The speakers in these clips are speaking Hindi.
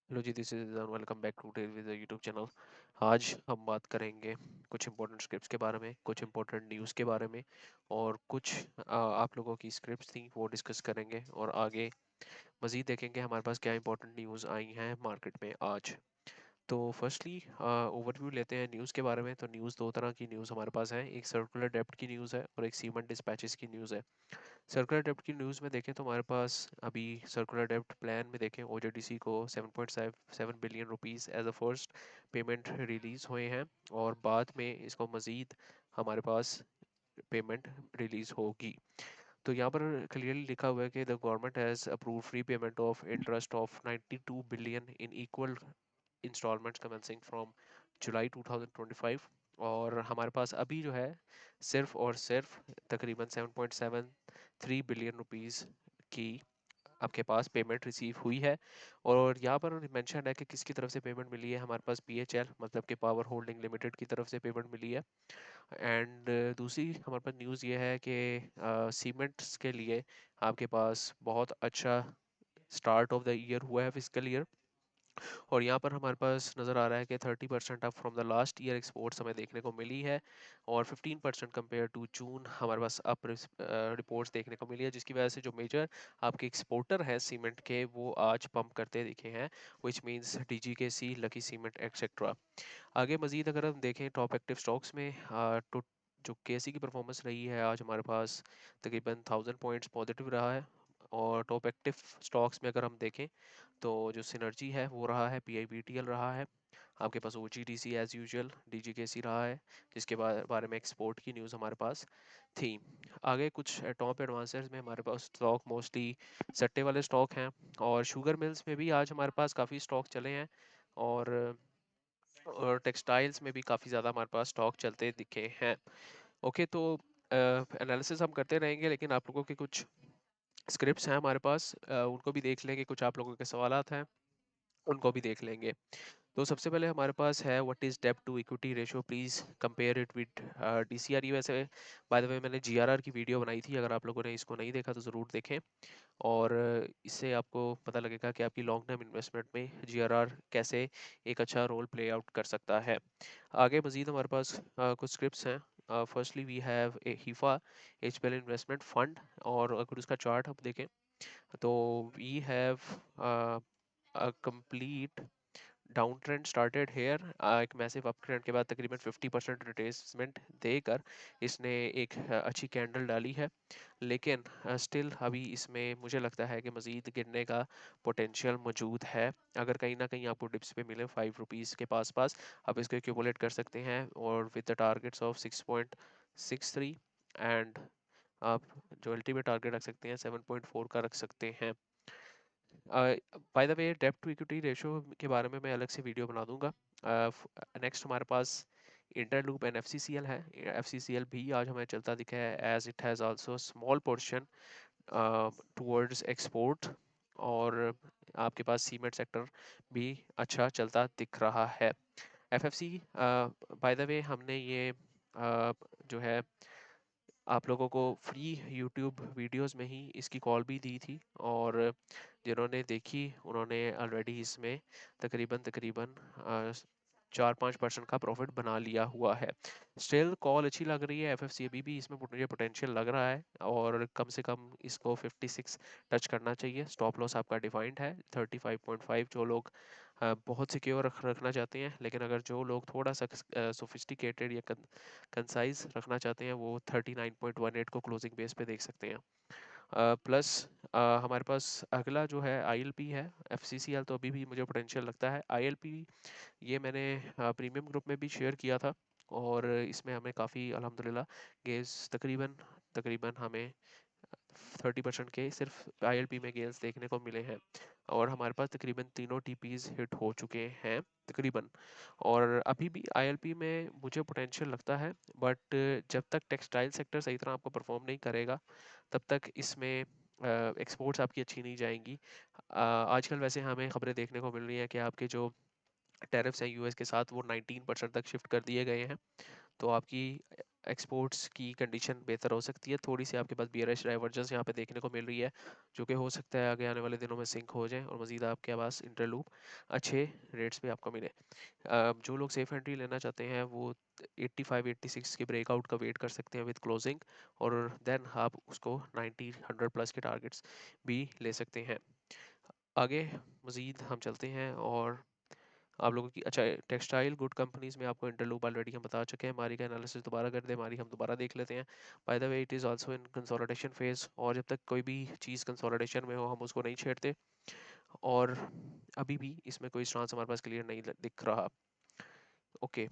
हेलो जी, this is welcome back to with YouTube channel. आज हम बात करेंगे कुछ इंपॉर्टेंट स्क्रिप्ट्स के बारे में, कुछ इंपॉर्टेंट न्यूज़ के बारे में, और कुछ आप लोगों की स्क्रिप्ट्स थी वो डिस्कस करेंगे, और आगे मज़ीद देखेंगे हमारे पास क्या इंपॉर्टेंट न्यूज़ आई हैं मार्केट में आज। तो फर्स्टली ओवरव्यू लेते हैं न्यूज़ के बारे में। तो न्यूज़ दो तरह की न्यूज़ हमारे पास है, एक सर्कुलर डेप्ट की न्यूज़ है और एक सीमेंट डिस्पैचेस की न्यूज़ है। सर्कुलर डेब्ट की न्यूज़ में देखें तो हमारे पास अभी सर्कुलर डेब्ट प्लान में देखें ओजेडीसी को 7.7 billion rupees as a first payment release हुए हैं, और बाद में इसको मज़ीद हमारे पास पेमेंट रिलीज़ होगी। तो यहाँ पर क्लियरली लिखा हुआ है कि the government has approve free payment of interest of 92 billion in equal instalments commencing from July 2025। और हमारे पास अभी जो है सिर्फ और सिर्फ तकरीबन 7.73 बिलियन रुपीस की आपके पास पेमेंट रिसीव हुई है। और यहाँ पर मेंशन है कि किसकी तरफ से पेमेंट मिली है। हमारे पास पीएचएल मतलब कि पावर होल्डिंग लिमिटेड की तरफ से पेमेंट मिली है। एंड दूसरी हमारे पास न्यूज़ ये है कि सीमेंट्स के लिए आपके पास बहुत अच्छा स्टार्ट ऑफ द ईयर हुआ है, फिजिकल ईयर। और यहाँ पर हमारे पास नज़र आ रहा है कि 30% up from the last year exports हमें देखने को मिली है, और 15% कंपेयर टू जून हमारे पास अप रिपोर्ट्स देखने को मिली है, जिसकी वजह से जो मेजर आपके एक्सपोर्टर हैं सीमेंट के वो आज पंप करते दिखे हैं, which means DGKC, lucky cement etcetera. आगे मजीद अगर हम देखें टॉप एक्टिव स्टॉक्स में, तो जो केसी की परफॉर्मेंस रही है आज हमारे पास तकरीबन 1000 पॉइंट्स पॉजिटिव रहा है। और टॉप एक्टिव स्टॉक्स में अगर हम देखें तो जो सिनर्जी है वो रहा है, पीआईबीटीएल रहा है, आपके पास ओजीडीसी एज यूजुअल, डीजीकेसी रहा है, जिसके बारे में एक्सपोर्ट की न्यूज़ हमारे पास थी। आगे कुछ टॉप एडवांसर्स में हमारे पास स्टॉक मोस्टली सट्टे वाले स्टॉक हैं, और शुगर मिल्स में भी आज हमारे पास काफ़ी स्टॉक चले हैं, और टेक्सटाइल्स में भी काफ़ी ज़्यादा हमारे पास स्टॉक चलते दिखे हैं। ओके, तो एनालिसिस हम करते रहेंगे, लेकिन आप लोगों के कुछ स्क्रिप्ट्स हैं हमारे पास, उनको भी देख लेंगे। कुछ आप लोगों के सवालात हैं उनको भी देख लेंगे। तो सबसे पहले हमारे पास है व्हाट इज़ डेब्ट to equity ratio, please compare it with DCR. ये वैसे बाय द वे मैंने जीआरआर की वीडियो बनाई थी, अगर आप लोगों ने इसको नहीं देखा तो ज़रूर देखें, और इससे आपको पता लगेगा कि आपकी लॉन्ग टर्म इन्वेस्टमेंट में जीआरआर कैसे एक अच्छा रोल प्ले आउट कर सकता है। आगे मज़ीद हमारे पास कुछ स्क्रिप्ट्स हैं। फर्स्टली वी हैव ए हीफा एचपीएल इन्वेस्टमेंट फंड, और अगर उसका चार्ट हम देखें तो we have a complete down trend started here. एक मैसिव अप ट्रेंड के बाद तकरीबन 50% रिट्रेसमेंट देकर इसने एक अच्छी कैंडल डाली है, लेकिन स्टिल अभी इसमें मुझे लगता है कि मज़ीद गिरने का पोटेंशियल मौजूद है। अगर कहीं ना कहीं आपको डिप्स पे मिले 5 रुपीज़ के पास पास, आप इसको एक्यूमुलेट कर सकते हैं, और with the targets of 6.63, and आप जो अल्टीमेट टारगेट रख सकते हैं 7.4 का रख सकते हैं। बाय द वे डेब्ट टू इक्विटी रेशियो के बारे में मैं अलग से वीडियो बना दूंगा। नेक्स्ट हमारे पास इंटरलूप एंड एफसीसीएल है। एफसीसीएल भी आज हमें चलता दिखा है, as it has also small portion towards export, और आपके पास सीमेंट सेक्टर भी अच्छा चलता दिख रहा है। एफएफसी, बाय द वे हमने ये जो है आप लोगों को फ्री यूट्यूब वीडियोस में ही इसकी कॉल भी दी थी, और जिन्होंने देखी उन्होंने ऑलरेडी इसमें तकरीबन तकरीबन 4-5% का प्रॉफिट बना लिया हुआ है। स्टिल कॉल अच्छी लग रही है, एफएफसी अभी भी इसमें मुझे पोटेंशियल लग रहा है, और कम से कम इसको 56 टच करना चाहिए। स्टॉप लॉस आपका डिफाइंड है 35.5। जो लोग बहुत सिक्योर रखना चाहते हैं, लेकिन अगर जो लोग थोड़ा सा सोफिस्टिकेटेड या कंसाइज रखना चाहते हैं वो 39.18 को क्लोजिंग बेस पे देख सकते हैं। प्लस हमारे पास अगला जो है आईएलपी है। एफसीसीएल तो अभी भी मुझे पोटेंशियल लगता है। आईएलपी ये मैंने प्रीमियम ग्रुप में भी शेयर किया था, और इसमें हमें काफ़ी अल्हम्दुलिल्लाह गेंस तकरीबन तकरीबन हमें 30% के सिर्फ आईएलपी में गेंस देखने को मिले हैं, और हमारे पास तकरीबन तीनों टीपीज हिट हो चुके हैं तकरीबन। और अभी भी आईएलपी में मुझे पोटेंशियल लगता है, बट जब तक टेक्सटाइल सेक्टर सही तरह आपको परफॉर्म नहीं करेगा तब तक इसमें एक्सपोर्ट्स आपकी अच्छी नहीं जाएंगी। आजकल वैसे हमें खबरें देखने को मिल रही हैं कि आपके जो टैरिफ्स हैं यूएस के साथ वो 19% तक शिफ्ट कर दिए गए हैं, तो आपकी एक्सपोर्ट्स की कंडीशन बेहतर हो सकती है, थोड़ी सी आपके पास बियरिश डाइवर्जेंस यहाँ पे देखने को मिल रही है, जो कि हो सकता है आगे आने वाले दिनों में सिंक हो जाए और मज़ीद आपके पास इंटरलूप अच्छे रेट्स पे आपको मिले। जो लोग सेफ एंट्री लेना चाहते हैं वो 85 86 के ब्रेकआउट का वेट कर सकते हैं विद क्लोजिंग, और देन आप उसको 90 100 प्लस के टारगेट्स भी ले सकते हैं। आगे मज़ीद हम चलते हैं और आप लोगों की अच्छा टेक्सटाइल गुड कंपनीज में आपको इंटरलूप ऑलरेडी हम बता चुके हैं, हमारी का एनालिसिस दोबारा कर दे, हमारी हम दोबारा देख लेते हैं। By the way it is also in consolidation phase, और जब तक कोई भी चीज़ कंसोलिडेशन में हो हम उसको नहीं छेड़ते, और अभी भी इसमें कोई स्टांस हमारे पास क्लियर नहीं दिख रहा। Okay,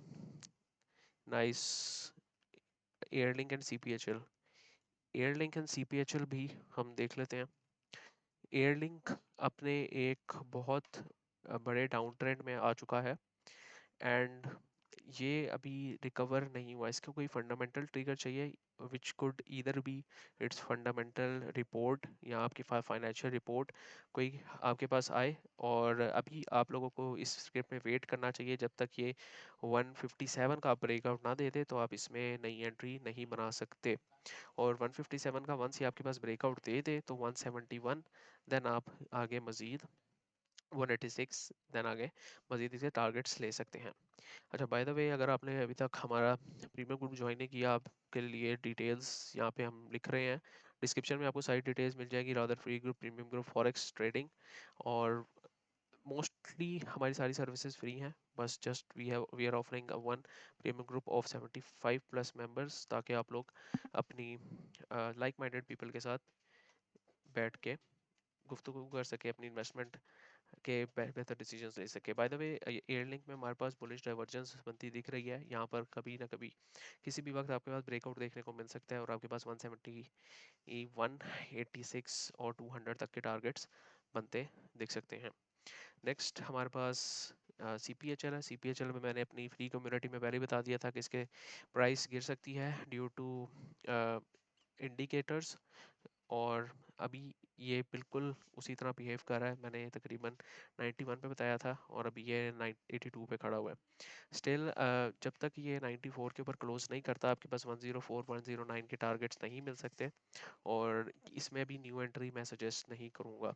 nice. Airlink and CPHL, Airlink and CPHL भी हम देख लेते हैं। एयरलिंक अपने एक बहुत बड़े डाउन ट्रेंड में आ चुका है, एंड ये अभी रिकवर नहीं हुआ, इसको कोई फंडामेंटल ट्रिगर चाहिए which could either be its fundamental report या आपकी फाइनेंशियल रिपोर्ट कोई आपके पास आए, और अभी आप लोगों को इस स्क्रिप्ट में वेट करना चाहिए जब तक ये 157 का ब्रेकआउट ना दे दे, तो आप इसमें नई एंट्री नहीं बना सकते। और 157 का वंस ही आपके पास ब्रेकआउट दे दे तो 171, देन आप आगे मज़ीद 186, देन आगे मज़ीद इसे टारगेट्स ले सकते हैं। अच्छा, बाय द वे अगर आपने अभी तक हमारा प्रीमियम ग्रुप ज्वाइन नहीं किया, आपके लिए डिटेल्स यहाँ पे हम लिख रहे हैं, डिस्क्रिप्शन में आपको सारी डिटेल्स मिल जाएगी, rather free group, premium group, forex trading, और मोस्टली हमारी सारी सर्विसेज फ्री हैं, बस just we are offering one premium group of 75 plus members, ताकि आप लोग अपनी लाइक माइंडेड पीपल के साथ बैठ के गुफ्तगू कर सके, अपनी इन्वेस्टमेंट के बेहतर डिसीजंस ले सके। बाय द वे एयरलिंक में हमारे पास बुलिश डाइवर्जेंस बनती दिख रही है, यहाँ पर कभी ना कभी किसी भी वक्त आपके पास ब्रेकआउट देखने को मिल सकता है, और आपके पास 171, 86 और 200 तक के टारगेट्स बनते दिख सकते हैं। नेक्स्ट हमारे पास सी पी एच एल है। सी पी एच एल में मैंने अपनी फ्री कम्युनिटी में पहले ही बता दिया था कि इसके प्राइस गिर सकती है ड्यू टू इंडिकेटर्स, और अभी ये बिल्कुल उसी तरह बिहेव कर रहा है, मैंने तकरीबन 91 पे बताया था और अभी ये 82 पे खड़ा हुआ है। स्टिल जब तक ये 94 के ऊपर क्लोज नहीं करता, आपके पास 104 109 के टारगेट्स नहीं मिल सकते, और इसमें अभी न्यू एंट्री मैं सजेस्ट नहीं करूँगा।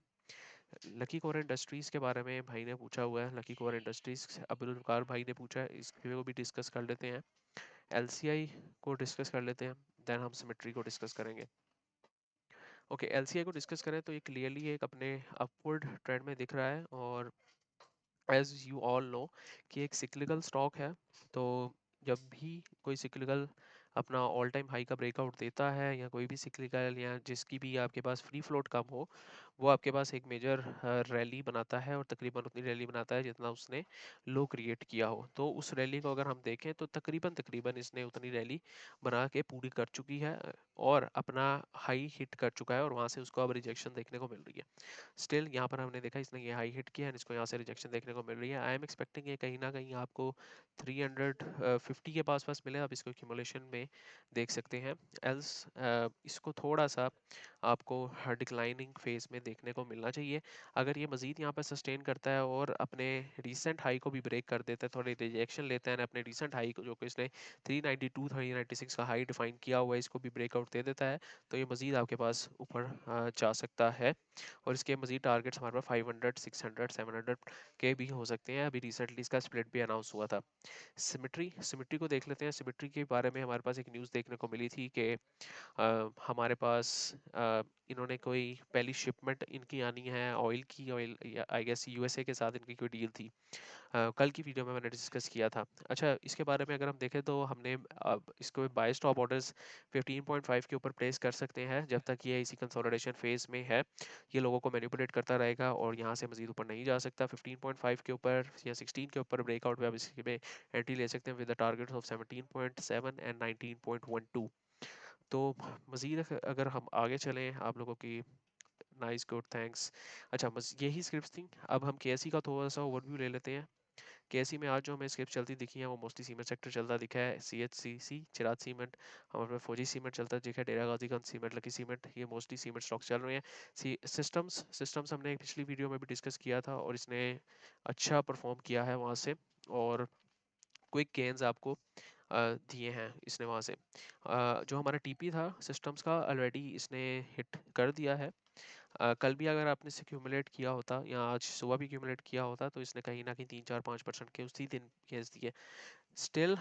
लकी कोर इंडस्ट्रीज़ के बारे में भाई ने पूछा हुआ है, लकी कोर इंडस्ट्रीज़ अब्दुल वकार भाई ने पूछा है, इसको भी डिस्कस कर लेते हैं। एलसीआई को डिस्कस कर लेते हैं, देन हम सिमेट्री को डिस्कस करेंगे। ओके, एलसीआई को डिस्कस करें तो ये क्लियरली एक अपने अपवर्ड ट्रेंड में दिख रहा है, और एज यू ऑल नो कि एक सिक्लिकल स्टॉक है, तो जब भी कोई सिक्लिकल अपना ऑल टाइम हाई का ब्रेकआउट देता है, या कोई भी सिक्लिकल या जिसकी भी आपके पास फ्री फ्लोट कम हो, वो आपके पास एक मेजर रैली बनाता है, और तकरीबन उतनी रैली बनाता है जितना उसने लो क्रिएट किया हो। तो उस रैली को अगर हम देखें तो तकरीबन तकरीबन इसने उतनी रैली बना के पूरी कर चुकी है, और अपना हाई हिट कर चुका है, और वहाँ से उसको अब रिजेक्शन देखने को मिल रही है। स्टिल यहाँ पर हमने देखा इसने ये हाई हिट किया है, इसको यहाँ से रिजेक्शन देखने को मिल रही है। आई एम एक्सपेक्टिंग ये कहीं ना कहीं आपको 350 के पास पास मिले, आप इसको एक्यूमुलेशन में देख सकते हैं। एल्स इसको थोड़ा सा आपको डिक्लाइनिंग फेज में देखने को मिलना चाहिए। अगर ये मज़ीद यहाँ पर सस्टेन करता है और अपने रिसेंट हाई को भी ब्रेक कर देता है, थोड़ी रिजेक्शन लेता है, अपने रिसेंट हाई को जो कि इसने 392 396 का हाई डिफाइन किया हुआ है, इसको भी ब्रेकआउट दे देता है, तो ये मज़ीद आपके पास ऊपर जा सकता है, और इसके मज़ीद टारगेट्स हमारे पास 500 600 700 के भी हो सकते हैं। अभी रिसेंटली इसका स्प्लिट भी अनाउंस हुआ था। सिमिट्री को देख लेते हैं। सिमिट्री के बारे में हमारे पास एक न्यूज़ देखने को मिली थी कि हमारे पास इन्होंने कोई पहली शिपमेंट इनकी आनी है ऑयल की, ऑयल आई गेस यूएसए के साथ इनकी कोई डील थी। कल की वीडियो में मैंने डिस्कस किया था। अच्छा, इसके बारे में अगर हम देखें तो हमने अब इसको बाय स्टॉप ऑर्डर्स 15.5 के ऊपर प्लेस कर सकते हैं, जब तक ये इसी कंसोलिडेशन फेज में है। ये लोगों को मैनिपुलेट करता रहेगा और यहाँ से मजीद ऊपर नहीं जा सकता। 15.5 के ऊपर या 16 के ऊपर ब्रेकआउट पे आप इसमें एंट्री ले सकते हैं with the target of 17.7 and 19.12। तो मजीद अगर हम आगे चलें आप लोगों की, नाइस गुड थैंक्स। अच्छा, बस यही स्क्रिप्ट थी। अब हम केएससी का थोड़ा सा ओवरव्यू ले लेते हैं। केएससी में आज जो हमें स्क्रिप्ट चलती दिखी है वो मोस्टली सीमेंट सेक्टर चलता दिखा है, सीएचसीसी, चिराग सीमेंट, हमारे पास फौजी सीमेंट चलता दिखा है, डेरा गाजी गंज सीमेंट, लकी सीमेंट, ये मोस्टली सीमेंट स्टॉक्स चल रहे हैं। सिस्टम्स हमने एक पिछली वीडियो में भी डिस्कस किया था, और इसने अच्छा परफॉर्म किया है वहाँ से, और क्विक गेन्स आपको दिए हैं इसने वहाँ से। जो हमारा टीपी था सिस्टम्स का ऑलरेडी इसने हिट कर दिया है। कल भी अगर आपने इसे क्यूमुलेट किया होता या आज सुबह भी क्यूमुलेट किया होता तो इसने कहीं ना कहीं 3-4-5% के उसी दिन केस दिए। स्टिल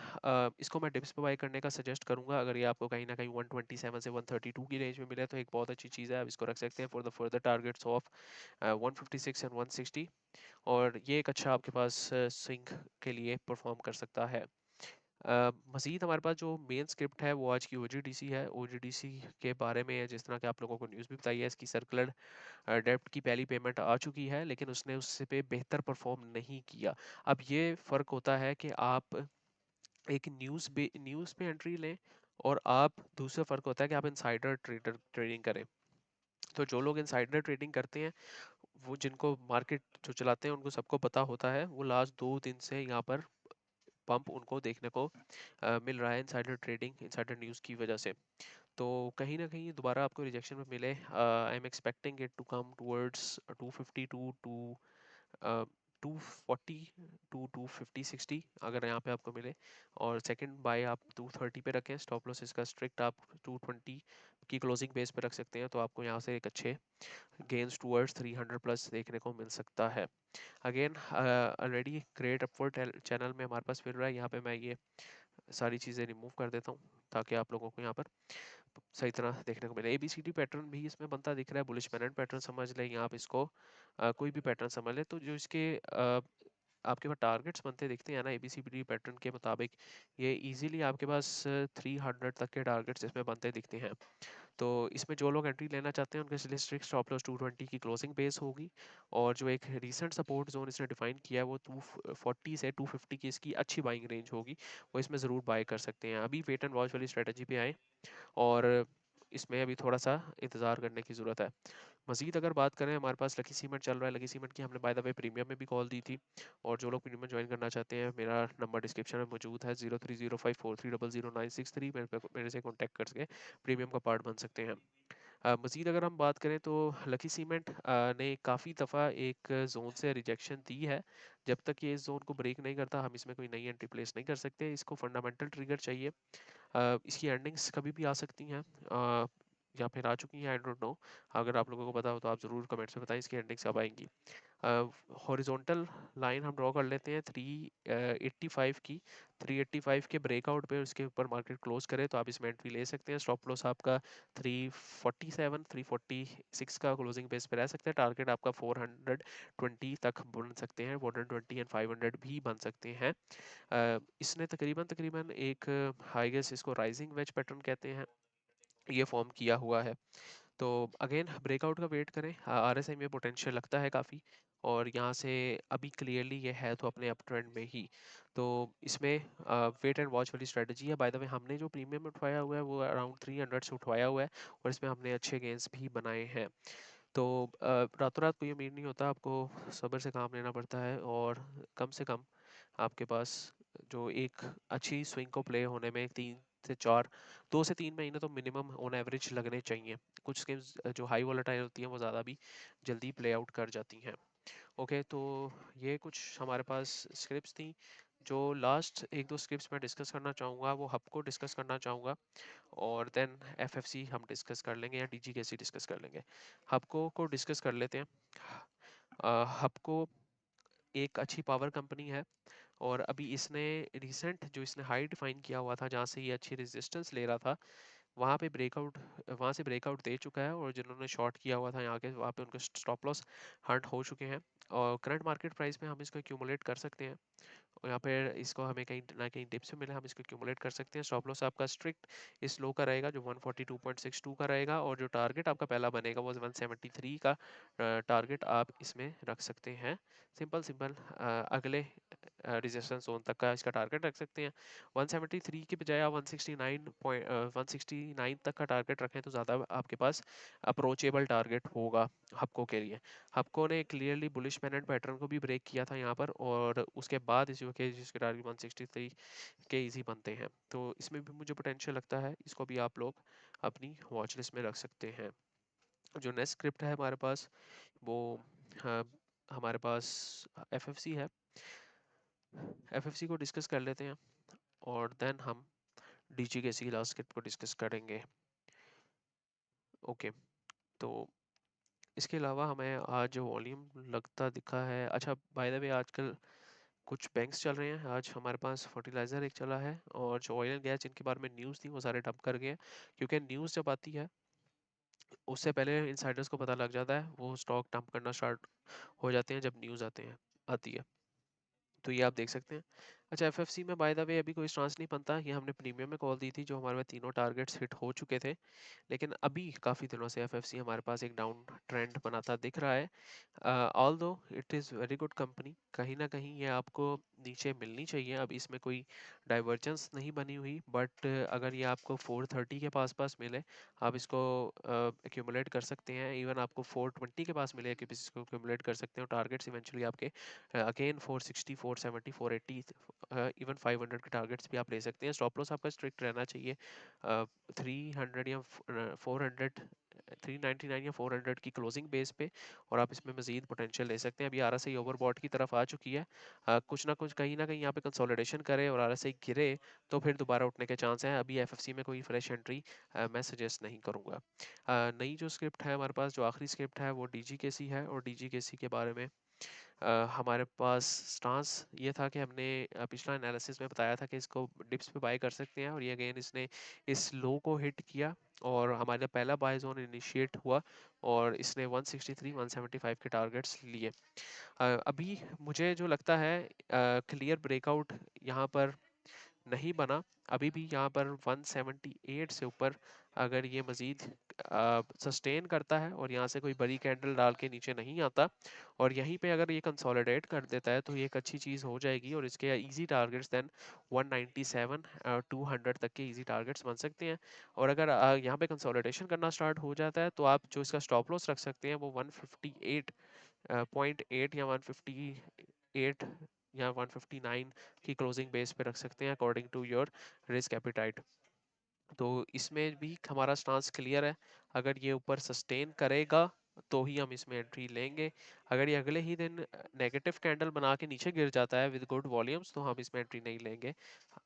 इसको मैं डिप्स पे बाय करने का सजेस्ट करूंगा। अगर ये आपको कहीं ना कहीं 127 से 132 की रेंज में मिले तो एक बहुत अच्छी चीज़ है, आप इसको रख सकते हैं for the further targets of 156 and 160। और ये एक अच्छा आपके पास स्विंग के लिए परफॉर्म कर सकता है। मज़ीद हमारे पास जो मेन स्क्रिप्ट है वो आज की ओजीडीसी है। ओजीडीसी के बारे में जिस तरह के आप लोगों को न्यूज़ भी बताई है, इसकी सर्कुलर डेब्ट की पहली पेमेंट आ चुकी है, लेकिन उसने उससे पे बेहतर परफॉर्म नहीं किया। अब ये फ़र्क होता है कि आप एक न्यूज़ पे एंट्री लें और आप दूसरा फ़र्क होता है कि आप इनसाइडर ट्रेडिंग करें। तो जो लोग इनसाइडर ट्रेडिंग करते हैं, वो जिनको मार्केट जो चलाते हैं उनको सबको पता होता है, वो लास्ट 2 दिन से यहाँ पर पंप उनको देखने को मिल रहा है इनसाइडर ट्रेडिंग इनसाइडर न्यूज़ की वजह से। तो कहीं ना कहीं दोबारा आपको रिजेक्शन में मिले, I am expecting it to come towards 252 to 240 to 250-60 अगर यहाँ पे आपको मिले। और सेकंड बाय आप 230 पे रखें। स्टॉप लॉस इसका स्ट्रिक्ट आप 220 की क्लोजिंग बेस पे रख सकते हैं, तो आपको यहाँ से एक अच्छे गेन्स टूवर्ड्स 300 प्लस देखने को मिल सकता है। Again already great upward channel में हमारे पास मिल रहा है। यहाँ पे मैं ये सारी चीज़ें रिमूव कर देता हूँ ताकि आप लोगों को यहाँ पर सही तरह देखने को मिले। एबीसीडी पैटर्न भी इसमें बनता दिख रहा है। बुलिश पेनेंट पैटर्न समझ लें या आप इसको कोई भी पैटर्न समझ लें, तो जो इसके आपके पास टारगेट्स बनते दिखते हैं ना एबीसीडी पैटर्न के मुताबिक, ये इजीली आपके पास 300 तक के टारगेट्स इसमें बनते दिखते हैं। तो इसमें जो लोग एंट्री लेना चाहते हैं उनके लिए स्ट्रिक्ट स्टॉप लॉस 220 की क्लोजिंग बेस होगी। और जो एक रीसेंट सपोर्ट जोन इसने डिफाइन किया है वो 240 से 250 की इसकी अच्छी बाइंग रेंज होगी, वो इसमें ज़रूर बाय कर सकते हैं। अभी वेट एंड वॉच वाली स्ट्रेटजी पे आए और इसमें अभी थोड़ा सा इंतज़ार करने की ज़रूरत है। मज़ीद अगर बात करें, हमारे पास लकी सीमेंट चल रहा है। लकी सीमेंट की हमने बाय द वे प्रीमियम में भी कॉल दी थी, और जो लोग प्रीमियम ज्वाइन करना चाहते हैं मेरा नंबर डिस्क्रिप्शन में मौजूद है 030543000963। मेरे से कॉन्टैक्ट करके प्रीमियम का पार्ट बन सकते हैं। मज़ीद अगर हम बात करें तो लकी सीमेंट ने काफ़ी दफ़ा एक जोन से रिजेक्शन दी है। जब तक ये इस जोन को ब्रेक नहीं करता हम इसमें कोई नई एंट्री प्लेस नहीं कर सकते। इसको फंडामेंटल ट्रिगर चाहिए। इसकी एंडिंग्स कभी भी आ सकती हैं, या फिर आ चुकी हैं, आई डोंट नो। अगर आप लोगों को पता हो तो आप ज़रूर कमेंट्स में बताएं इसकी एंडिंग्स कब आएंगी। हॉरिजॉन्टल लाइन हम ड्रॉ कर लेते हैं 385 की। 385 के ब्रेकआउट पे उसके ऊपर मार्केट क्लोज करे तो आप इसमें एंट्री ले सकते हैं। स्टॉप लॉस आपका 347 346 का क्लोजिंग बेस पे रह सकता है। टारगेट आपका 420 तक बन सकते हैं, 420 एंड 500 भी बन सकते हैं। इसने तकरीबन तकरीबन एक आई गेस इसको राइजिंग वेज पैटर्न कहते हैं, ये फॉर्म किया हुआ है। तो अगेन ब्रेकआउट का वेट करें। आरएसआई में पोटेंशियल लगता है काफ़ी, और यहाँ से अभी क्लियरली ये है तो अपने अप ट्रेंड में ही। तो इसमें वेट एंड वॉच वाली स्ट्रेटजी है। बाय द वे हमने जो प्रीमियम उठवाया हुआ है वो अराउंड 300 से उठवाया हुआ है, और इसमें हमने अच्छे गेंस भी बनाए हैं। तो रातों रात कोई उम्मीद नहीं होता, आपको सब्र से काम लेना पड़ता है, और कम से कम आपके पास जो एक अच्छी स्विंग को प्ले होने में 3 से 4 2 से 3 महीने तो मिनिमम ऑन एवरेज लगने चाहिए। कुछ स्कीम्स जो हाई वोलेटाइल होती हैं वो ज़्यादा भी जल्दी प्ले आउट कर जाती हैं। ओके, तो ये कुछ हमारे पास स्क्रिप्ट्स थी। जो लास्ट एक दो स्क्रिप्ट्स मैं डिस्कस करना चाहूँगा वो हब को डिस्कस करना चाहूँगा, और देन एफएफसी हम डिस्कस कर लेंगे या डीजीकेसी डिस्कस कर लेंगे। हबको डिस्कस कर लेते हैं। हबको एक अच्छी पावर कंपनी है, और अभी इसने रिसेंट जो इसने हाई डिफाइन किया हुआ था जहाँ से ये अच्छी रेजिस्टेंस ले रहा था, वहाँ से ब्रेकआउट दे चुका है। और जिन्होंने शॉर्ट किया हुआ था यहाँ के, वहाँ पे उनके स्टॉप लॉस हंट हो चुके हैं। और करंट मार्केट प्राइस में हम इसको एक्यूमुलेट कर सकते हैं, और यहाँ पे इसको हमें कहीं ना कहीं डिप से मिले हम इसको एक्यूमुलेट कर सकते हैं। स्टॉप लॉस आपका स्ट्रिक्ट इस लो का रहेगा जो 142.62 का रहेगा, और जो टारगेट आपका पहला बनेगा वो 173 का टारगेट आप इसमें रख सकते हैं। सिंपल सिंपल अगले रेजिस्टेंस जोन तक का इसका टारगेट रख सकते हैं। 173 के बजाय आप 169 तक का टारगेट रखें तो ज़्यादा आपके पास अप्रोचेबल टारगेट होगा हपको के लिए। हपको ने क्लियरली बुलिश पेनेंट पैटर्न को भी ब्रेक किया था यहाँ पर, और उसके बाद इस के जिसके टारगेट 163 के इजी बनते हैं। तो इसमें भी मुझे पोटेंशियल लगता है, इसको भी आप लोग अपनी वॉच लिस्ट में रख सकते हैं। जो नेक्स्ट स्क्रिप्ट है हमारे पास वो हाँ, हमारे पास एफएफसी है। एफएफसी को डिस्कस कर लेते हैं। और देन हम DGKC की लास्ट स्क्रिप्ट को डिस्कस करेंगे। ओके, तो इसके अलावा हमें आज जो वॉल्यूम लगता दिखा है, अच्छा बाय द वे आजकल कुछ बैंक्स चल रहे हैं। आज हमारे पास फर्टिलाइज़र एक चला है, और जो ऑयल एंड गैस जिनके बारे में न्यूज़ थी वो सारे डंप कर गए हैं, क्योंकि न्यूज़ जब आती है उससे पहले इनसाइडर्स को पता लग जाता है, वो स्टॉक डंप करना स्टार्ट हो जाते हैं जब न्यूज़ आती है। तो ये आप देख सकते हैं। अच्छा, एफएफसी में बाय द वे अभी कोई स्टांस नहीं बनता। ये हमने प्रीमियम में कॉल दी थी, जो हमारे में तीनों टारगेट्स हिट हो चुके थे, लेकिन अभी काफ़ी दिनों से एफएफसी हमारे पास एक डाउन ट्रेंड बनाता दिख रहा है। Although it is very good company, कहीं ना कहीं ये आपको नीचे मिलनी चाहिए। अब इसमें कोई डाइवर्जेंस नहीं बनी हुई, बट अगर ये आपको 430 के पास पास मिले, आप इसको एक्यूमुलेट कर सकते हैं। इवन आपको 420 के पास मिले कि इसको एक्यूमुलेट कर सकते हो। टारगेट्स इवेंचुअली आपके अगेन 460, 470, 480, इवन 500 के टारगेट्स भी आप ले सकते हैं। स्टॉप लॉस आपका स्ट्रिक्ट रहना चाहिए 300 या 400, 399 या 400 की क्लोजिंग बेस पे, और आप इसमें मजीद पोटेंशियल ले सकते हैं। अभी RSI ओवरबॉट की तरफ आ चुकी है, कुछ ना कहीं यहाँ पे कंसोलिडेशन करे और RSI गिरे तो फिर दोबारा उठने के चांस हैं। अभी एफएफसी में कोई फ्रेश एंट्री मैं सजेस्ट नहीं करूँगा। नई जो स्क्रिप्ट है हमारे पास, जो आखिरी स्क्रिप्ट है वो DGKC है, और DGKC के बारे में हमारे पास स्टांस ये था कि हमने पिछला एनालिसिस में बताया था कि इसको डिप्स पे बाय कर सकते हैं, और ये अगेन इसने इस लो को हिट किया और हमारा पहला बाय जोन इनिशिएट हुआ, और इसने 163 175 के टारगेट्स लिए। अभी मुझे जो लगता है क्लियर ब्रेकआउट यहाँ पर नहीं बना। अभी भी यहाँ पर 178 से ऊपर अगर ये मज़ीद सस्टेन करता है और यहाँ से कोई बड़ी कैंडल डाल के नीचे नहीं आता, और यहीं पे अगर ये कंसोलिडेट कर देता है, तो ये एक अच्छी चीज़ हो जाएगी, और इसके इजी टारगेट्स देन 197 200 तक के इजी टारगेट्स बन सकते हैं। और अगर यहाँ पे कंसोलिडेशन करना स्टार्ट हो जाता है, तो आप जो इसका स्टॉप लॉस रख सकते हैं वो 158.8 या 158 या 159 की क्लोजिंग बेस पे रख सकते हैं, according to your risk appetite. तो इसमें भी हमारा स्टांस क्लियर है, अगर ये ऊपर सस्टेन करेगा तो ही हम इसमें एंट्री लेंगे। अगर ये अगले ही दिन नेगेटिव कैंडल बना के नीचे गिर जाता है विद गुड वॉल्यूम्स, तो हम इसमें एंट्री नहीं लेंगे।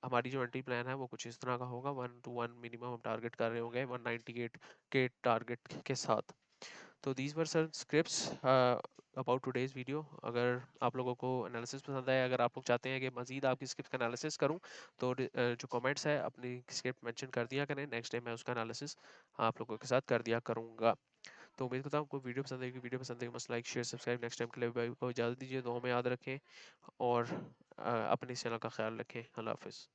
हमारी जो एंट्री प्लान है वो कुछ इस तरह का होगा, 1 to 1 मिनिमम हम टारगेट कर रहे होंगे 198 के टारगेट के साथ। तो these were sir scripts about today's video. अगर आप लोगों को एनालिसिस पसंद आया, अगर आप लोग चाहते हैं कि मज़ीद आपकी स्क्रिप्ट का एनालिसिस करूं, तो जो कमेंट्स है अपनी स्क्रिप्ट मेंशन कर दिया करें। नेक्स्ट टाइम मैं उसका एनालिसिस आप लोगों के साथ कर दिया करूंगा। तो उम्मीद करता हूँ आपको वीडियो पसंद आएगी। वीडियो पसंद आएगी मस्त like share subscribe. Next time के लिए भाई को इजाज़त दीजिए, दुआ में याद रखें, और अपने चैनल का ख्याल रखें। अल्लाह हाफिज़।